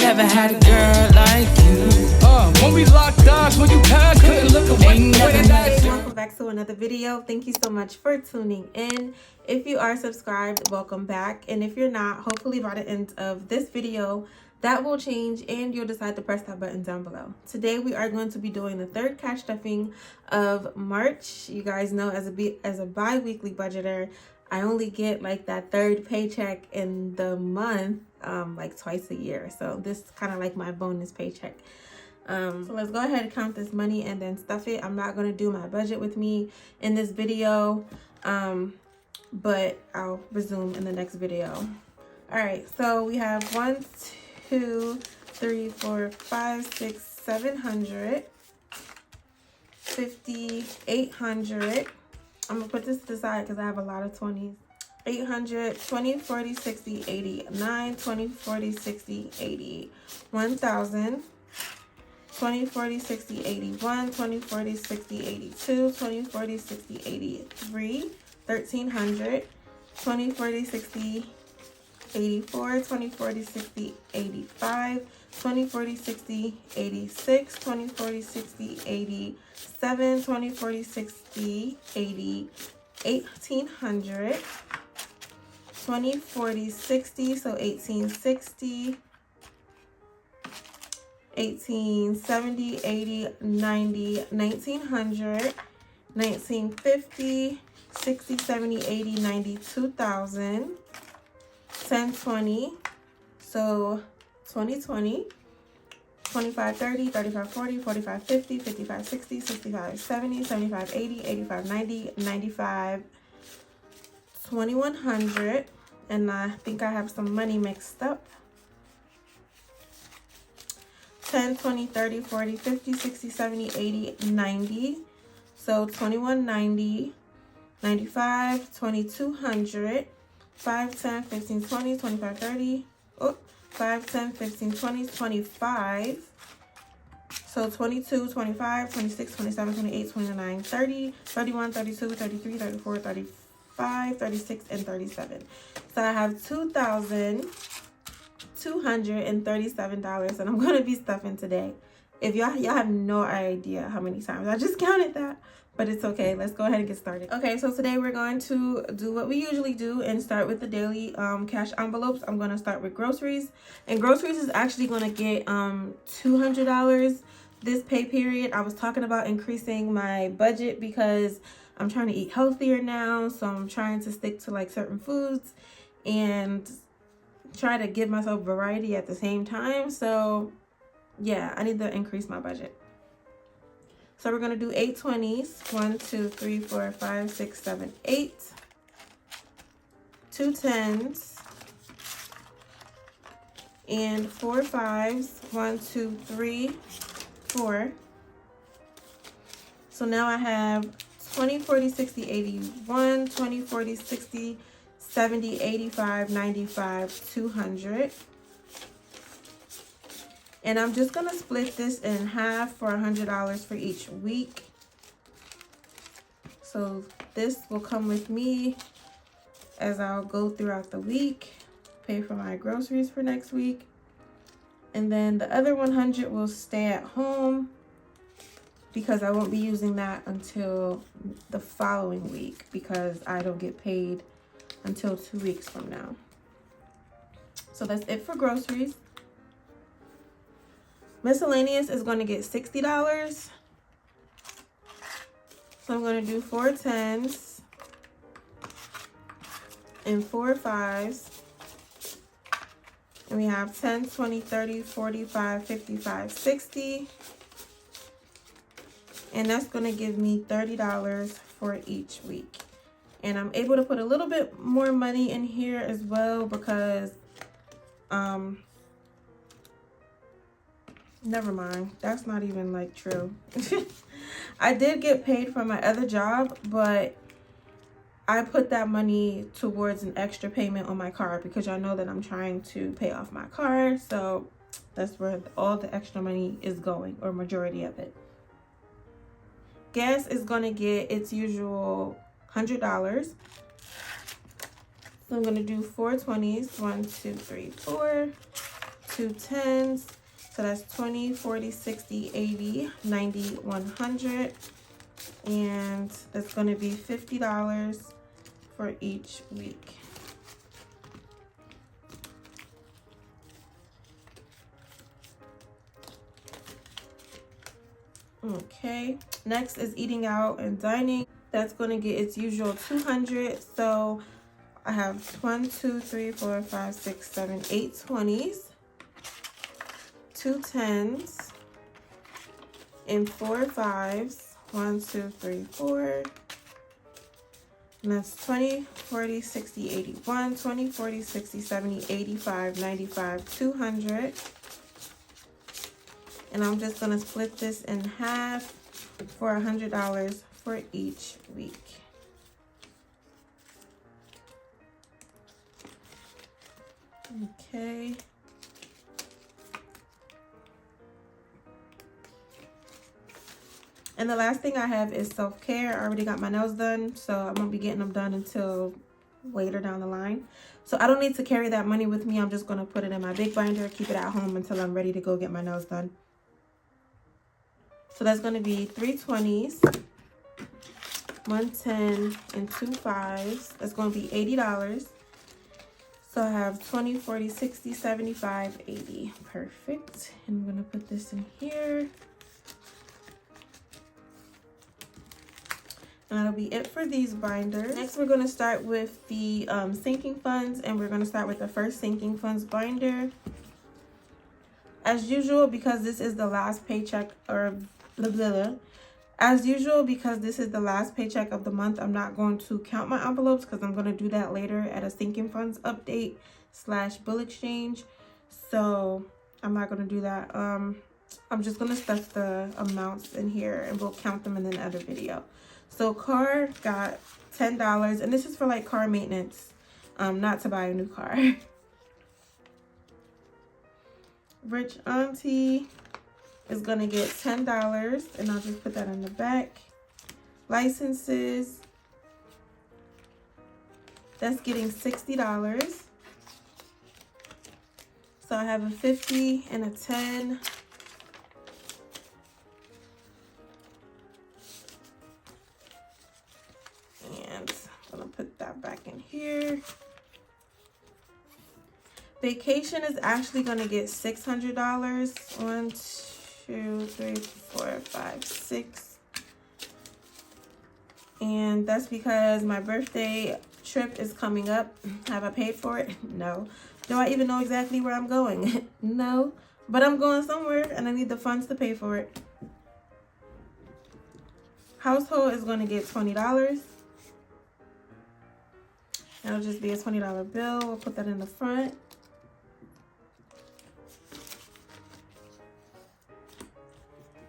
never had a girl like you. When we locked eyes, when you had, couldn't look away. Welcome back to another video. Thank you so much for tuning in. If you are subscribed, welcome back. And if you're not, hopefully by the end of this video, that will change and you'll decide to press that button down below. Today we are going to be doing the third cash stuffing of March. You guys know as a bi-weekly budgeter, I only get like that third paycheck in the month like twice a year. So this is kind of like my bonus paycheck. So let's go ahead and count this money and then stuff it. I'm not going to do my budget with me in this video, but I'll resume in the next video. All right, so we have 1, 2, 3, 4, 5, 6, 700, 50, 800. I'm gonna put this to the side because I have a lot of 20s. 800, 20, 40, 60, 80, 9, 20, 40, 60, 80, 1,000. 20, 40, 60, 81, 20, 40, 60, 82, 20, 40, 60, 83, 1,300, 20, 40, 60, 84, 20, 40, 60, 85, 20, 40, 60, 86, 20, 40, 60, 87, 20, 40, 60, 80, 1,800, 20, 40, 60, so 1,860, 1870, 80, 90, 1,900, 1950, 60, 70, 80, 90, 2,000, 10, 20, so 2020, 25, 30, 35, 40, 45, 50, 55, 60, 65, 70, 75, 80, 85, 90, 95, 2,100, and I think I have some money mixed up. 10, 20, 30, 40, 50, 60, 70, 80, 90. So 2,190, 95, 2,200, 5, 10, 15, 20, 25, 30. Oh, 5, 10, 15, 20, 25. So 22, 25, 26, 27, 28, 29, 30, 31, 32, 33, 34, 35, 36, and 37. So I have $2,237 and I'm gonna be stuffing today. If y'all have no idea how many times I just counted that, but it's okay. Let's go ahead and get started. Okay, so today we're going to do what we usually do and start with the daily cash envelopes. I'm gonna start with groceries, and groceries is actually gonna get $200 this pay period. I was talking about increasing my budget because I'm trying to eat healthier now, so I'm trying to stick to like certain foods and try to give myself variety at the same time. So yeah, I need to increase my budget. So we're gonna do 8 20s. 1, 2, 3, 4, 5, 6, 7, 8. 2 10s and 4 5s. 1, 2, 3, 4. So now I have 20, 40, 60, 81, 20, 40, 60, 70, 85, 95, 200. And I'm just gonna split this in half for $100 for each week. So this will come with me as I'll go throughout the week, pay for my groceries for next week. And then the other 100 will stay at home because I won't be using that until the following week because I don't get paid until 2 weeks from now. So that's it for groceries. Miscellaneous is going to get $60. So I'm going to do 4 10s and 4 5s. And we have 10, 20, 30, 45, 55, 60. And that's going to give me $30 for each week. And I'm able to put a little bit more money in here as well because, never mind. That's not even like true. I did get paid for my other job, but I put that money towards an extra payment on my car because y'all know that I'm trying to pay off my car. So that's where all the extra money is going, or majority of it. Gas is going to get its usual $100. So I'm going to do 4 20s. 1, 2, 3, 4. 2 10s. So that's 20, 40, 60, 80, 90, 100. And that's going to be $50 for each week. Okay, next is eating out and dining. That's going to get its usual 200. So I have 1, 2, 3, 4, 5, 6, 7, 8 20s, 2 10s, and 4 5s. 1, 2, 3, 4. And that's 20, 40, 60, 81, 20, 40, 60, 70, 85, 95, 200. And I'm just going to split this in half for $100 for each week. Okay. And the last thing I have is self-care. I already got my nails done, so I won't be getting them done until later down the line. So I don't need to carry that money with me. I'm just going to put it in my big binder, keep it at home until I'm ready to go get my nails done. So that's going to be 3 20s, 1 10, and 2 5s. That's going to be $80. So I have 20, 40, 60, 75, 80. Perfect. And I'm going to put this in here. And that'll be it for these binders. Next, we're going to start with the sinking funds, and we're going to start with the first sinking funds binder. As usual, because this is the last paycheck, or blah, blah, blah. As usual, because this is the last paycheck of the month, I'm not going to count my envelopes because I'm going to do that later at a sinking funds update / bill exchange. So I'm not going to do that. I'm just going to stuff the amounts in here and we'll count them in another video. So car got $10, and this is for like car maintenance, not to buy a new car. Rich Auntie is gonna get $10, and I'll just put that in the back. Licenses, that's getting $60. So I have a 50 and a 10. I'm gonna put that back in here. Vacation is actually gonna get $600. 1, 2, 3, 4, 5, 6. And that's because my birthday trip is coming up. Have I paid for it? No. Do I even know exactly where I'm going? No. But I'm going somewhere and I need the funds to pay for it. Household is gonna get $20. That'll just be a $20 bill. We'll put that in the front.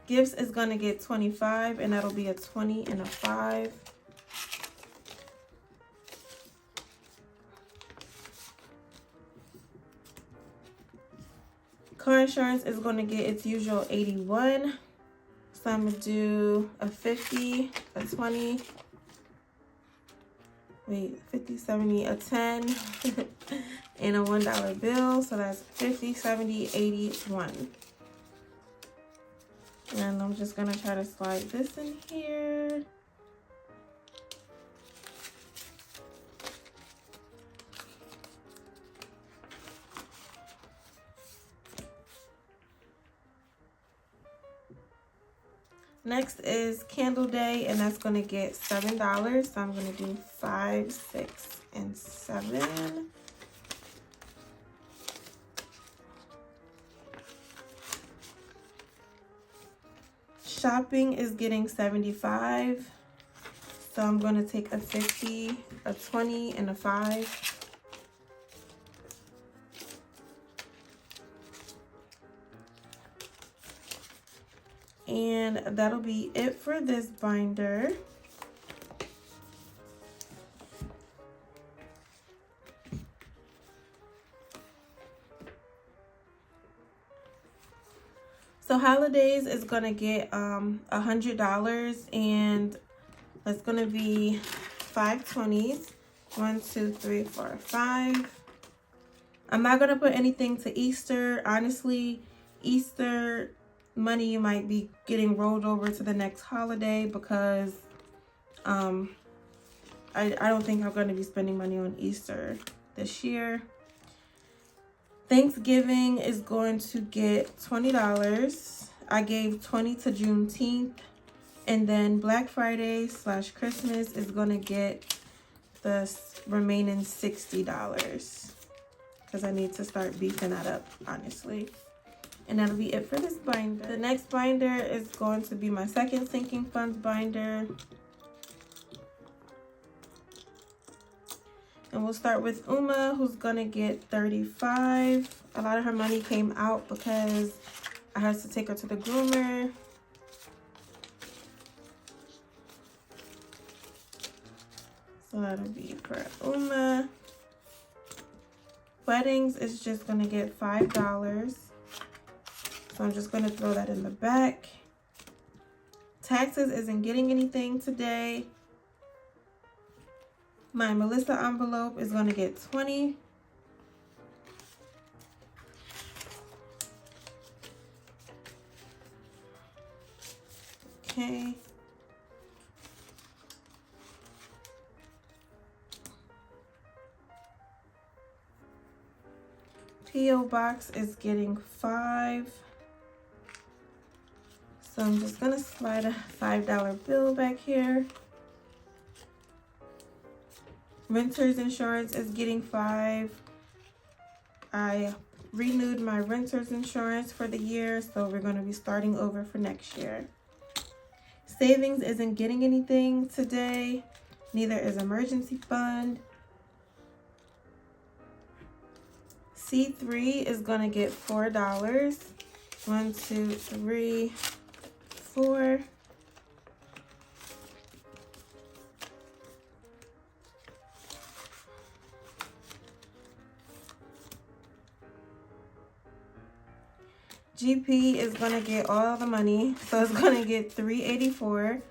Gifts is gonna get $25, and that'll be a 20 and a 5. Car insurance is gonna get its usual $81. So I'm gonna do a 50, a 20. Wait, 50, 70, a 10, and a $1 bill. So that's 50, 70, 80, 1. And I'm just gonna try to slide this in here. Next is candle day, and that's gonna get $7. So I'm gonna do 5, 6, and 7. Shopping is getting $75. So I'm gonna take a 50, a 20, and a 5. And that'll be it for this binder. So holidays is gonna get $100, and that's gonna be 5 20s. 1, 2, 3, 4, 5. I'm not going to put anything to Easter. Honestly, Easter money might be getting rolled over to the next holiday because I don't think I'm going to be spending money on Easter this year. Thanksgiving is going to get $20. I gave $20 to Juneteenth. And then Black Friday / Christmas is going to get the remaining $60. Because I need to start beefing that up, honestly. And that'll be it for this binder. The next binder is going to be my second sinking funds binder. And we'll start with Uma, who's gonna get $35. A lot of her money came out because I had to take her to the groomer. So that'll be for Uma. Weddings is just gonna get $5. So I'm just gonna throw that in the back. Taxes isn't getting anything today. My Melissa envelope is gonna get $20. Okay. P.O. Box is getting $5. So I'm just gonna slide a $5 bill back here. Renter's insurance is getting $5. I renewed my renter's insurance for the year, so we're gonna be starting over for next year. Savings isn't getting anything today. Neither is emergency fund. C3 is gonna get $4. 1, 2, 3, 4. GP is gonna get all the money, so it's gonna get $384.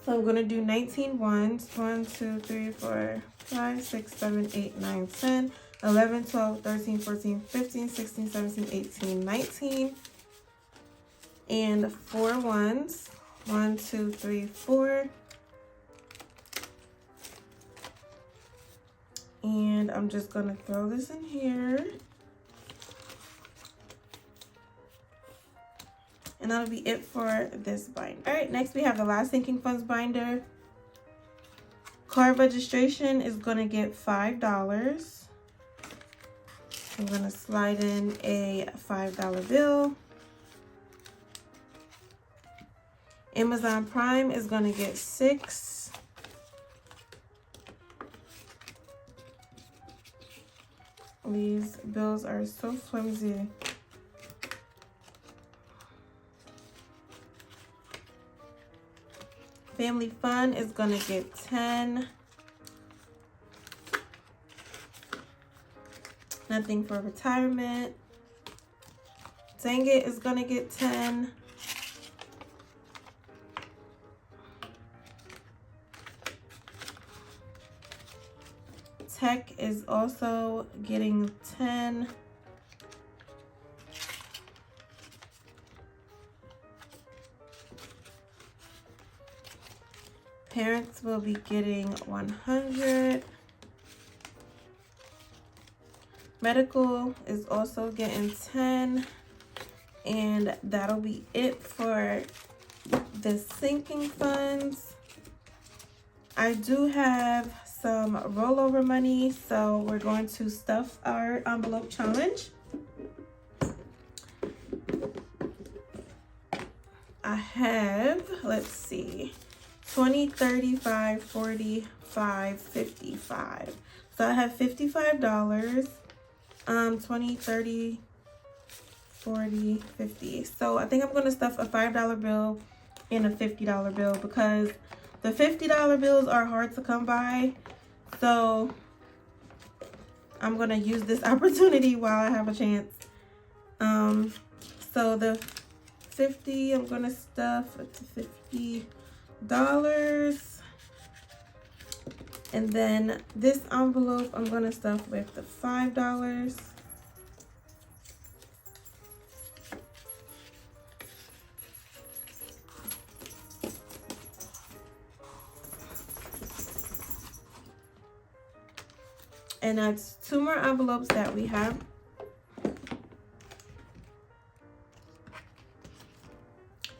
So I'm gonna do 19 ones. 1, 2, 3, 4, 5, 6, 7, 8, 9, 10, 11, 12, 13, 14, 15, 16, 17, 18, 19. And 4 ones. 1, 2, 3, 4. And I'm just gonna throw this in here. And that'll be it for this binder. All right, next we have the last sinking funds binder. Car registration is gonna get $5. I'm gonna slide in a $5 bill. Amazon Prime is gonna get $6. These bills are so flimsy. Family Fun is gonna get $10. Nothing for retirement. Dang It is gonna get $10. Tech is also getting $10. Parents will be getting $100. Medical is also getting $10. And that'll be it for the sinking funds. I do have some rollover money, so we're going to stuff our envelope challenge. I have, let's see, 20, 35, 45, 55. So I have $55. 20, 30, 40, 50. So I think I'm going to stuff a $5 bill and a $50 bill because the $50 bills are hard to come by. So I'm going to use this opportunity while I have a chance. So the 50, I'm going to stuff it to $50. And then this envelope I'm going to stuff with the $5. And that's 2 more envelopes that we have.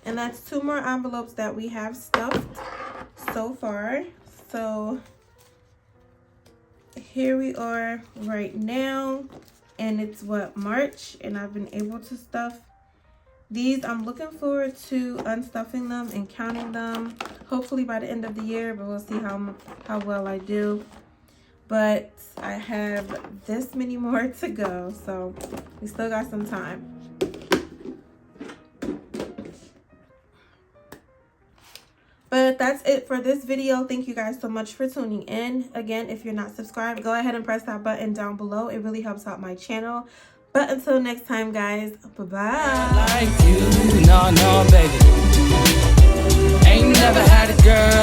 And that's 2 more envelopes that we have stuffed so far. So here we are right now, and it's what, March, and I've been able to stuff these. I'm looking forward to unstuffing them and counting them, hopefully by the end of the year, but we'll see how well I do. But I have this many more to go, so we still got some time. But that's it for this video. Thank you guys so much for tuning in. Again, if you're not subscribed, go ahead and press that button down below. It really helps out my channel. But until next time, guys, bye-bye. Like you, no, baby. Ain't never had a girl